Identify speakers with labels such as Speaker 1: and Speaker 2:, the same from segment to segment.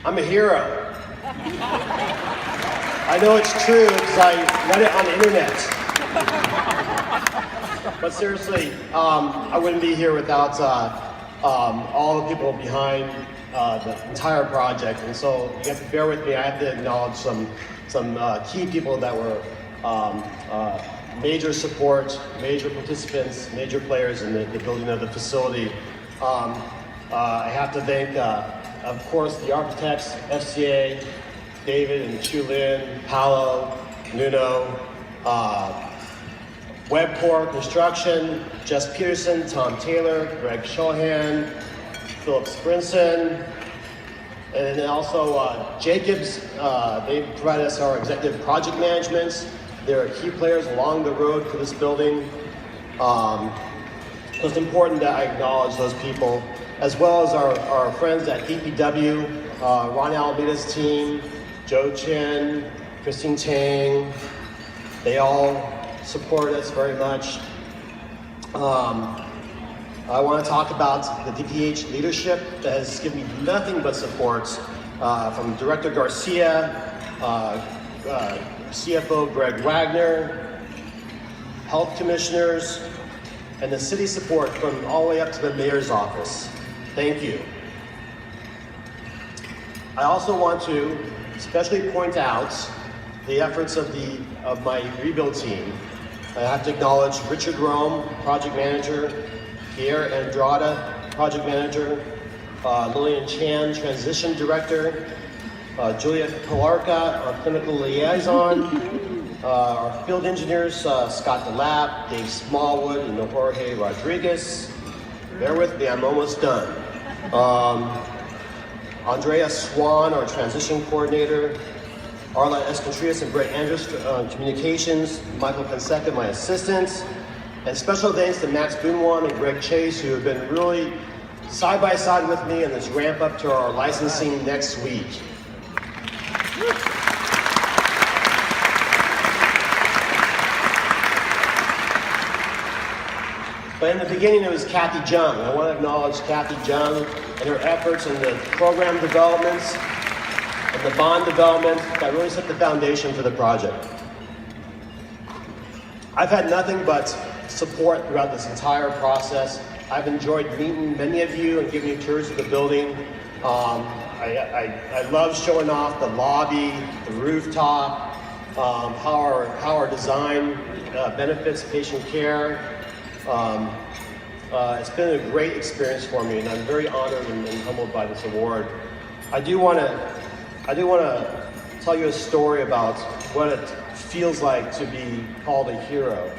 Speaker 1: I'm a hero. I know it's true because I read it on the internet. But seriously, I wouldn't be here without all the people behind the entire project. And so you have to bear with me. I have to acknowledge some key people that were major support, major participants, major players in the building of the facility. I have to thank, of course, the architects, FCA, David and Chu Lin, Paolo, Nuno, Webport Construction, Jess Peterson, Tom Taylor, Greg Shohan, Philip Sprinson, and then also Jacobs. They provided us our executive project management. They're key players along the road for this building. So it's important that I acknowledge those people, as well as our friends at DPW, Ron Alameda's team, Joe Chen, Christine Tang. They all support us very much. I want to talk about the DPH leadership that has given me nothing but support, from Director Garcia, CFO Greg Wagner, health commissioners, and the city support from all the way up to the mayor's office. Thank you. I also want to especially point out the efforts of my rebuild team. I have to acknowledge Richard Rome, project manager, Pierre Andrada, project manager, Lillian Chan, transition director, Julia Pilarka, our clinical liaison, our field engineers, Scott DeLapp, Dave Smallwood, and Jorge Rodriguez. Bear with me, I'm almost done. Andrea Swan, our transition coordinator, Arla Escontrias and Brett Andrews, communications, Michael Fonseca, my assistant, and special thanks to Max Boonwan and Greg Chase, who have been really side by side with me in this ramp up to our licensing next week. But in the beginning, it was Kathy Jung. I want to acknowledge Kathy Jung and her efforts in the program developments and the bond development that really set the foundation for the project. I've had nothing but support throughout this entire process. I've enjoyed meeting many of you and giving you tours of the building. I love showing off the lobby, the rooftop, how our design benefits patient care. It's been a great experience for me, and I'm very honored and humbled by this award. I do want to tell you a story about what it feels like to be called a hero.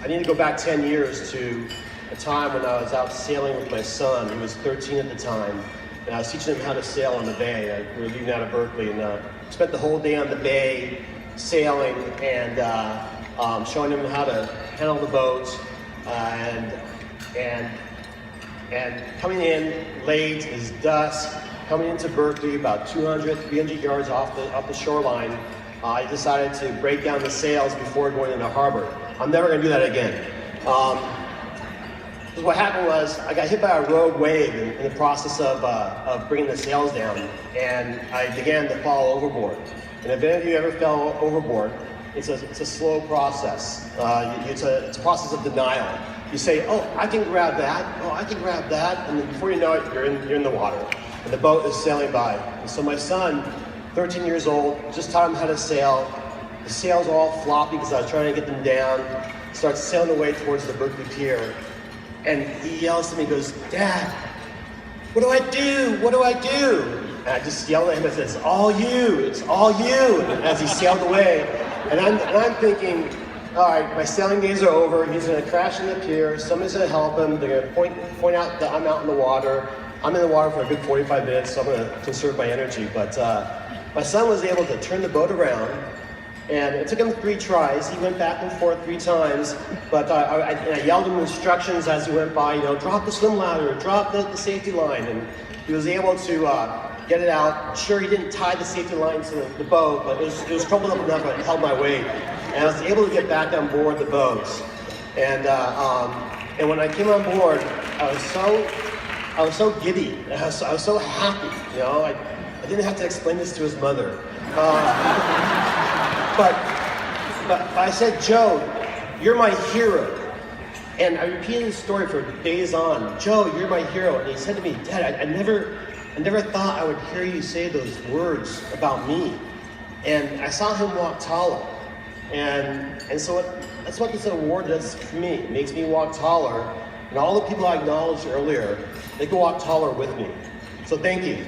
Speaker 1: I need to go back 10 years to a time when I was out sailing with my son. He was 13 at the time, and I was teaching him how to sail on the bay. We were leaving out of Berkeley, and spent the whole day on the bay sailing and showing him how to handle the boat. And coming in late as dusk, coming into Berkeley about 200, 300 yards off the shoreline, I decided to break down the sails before going into harbor. I'm never going to do that again. What happened was I got hit by a rogue wave in the process of bringing the sails down, and I began to fall overboard. And if any of you ever fell overboard, it's a slow process. It's a process of denial. You say, oh, I can grab that. Oh, I can grab that. And then before you know it, you're in the water. And the boat is sailing by. And so my son, 13 years old, just taught him how to sail. The sails all floppy because I was trying to get them down. Starts sailing away towards the Berkeley Pier. And he yells to me, he goes, Dad, what do I do? What do I do? And I just yelled at him, I said, it's all you, it's all you. And as he sailed away, and I'm thinking, all right, my sailing days are over. He's going to crash in the pier. Somebody's going to help him. They're going to point out that I'm out in the water. I'm in the water for a good 45 minutes, so I'm going to conserve my energy. But my son was able to turn the boat around, and it took him 3 tries. He went back and forth 3 times, but I yelled him instructions as he went by. Drop the swim ladder, drop the safety line, and he was able to get it out. Sure, he didn't tie the safety line to the boat, but it was troubled up enough that it held my weight. And I was able to get back on board the boat. And when I came on board, I was so giddy. I was so happy. I didn't have to explain this to his mother. But I said, Joe, you're my hero. And I repeated the story for days on. Joe, you're my hero. And he said to me, Dad, I never thought I would hear you say those words about me. And I saw him walk taller. And so that's what this award does for me. It makes me walk taller. And all the people I acknowledged earlier, they can walk taller with me. So thank you.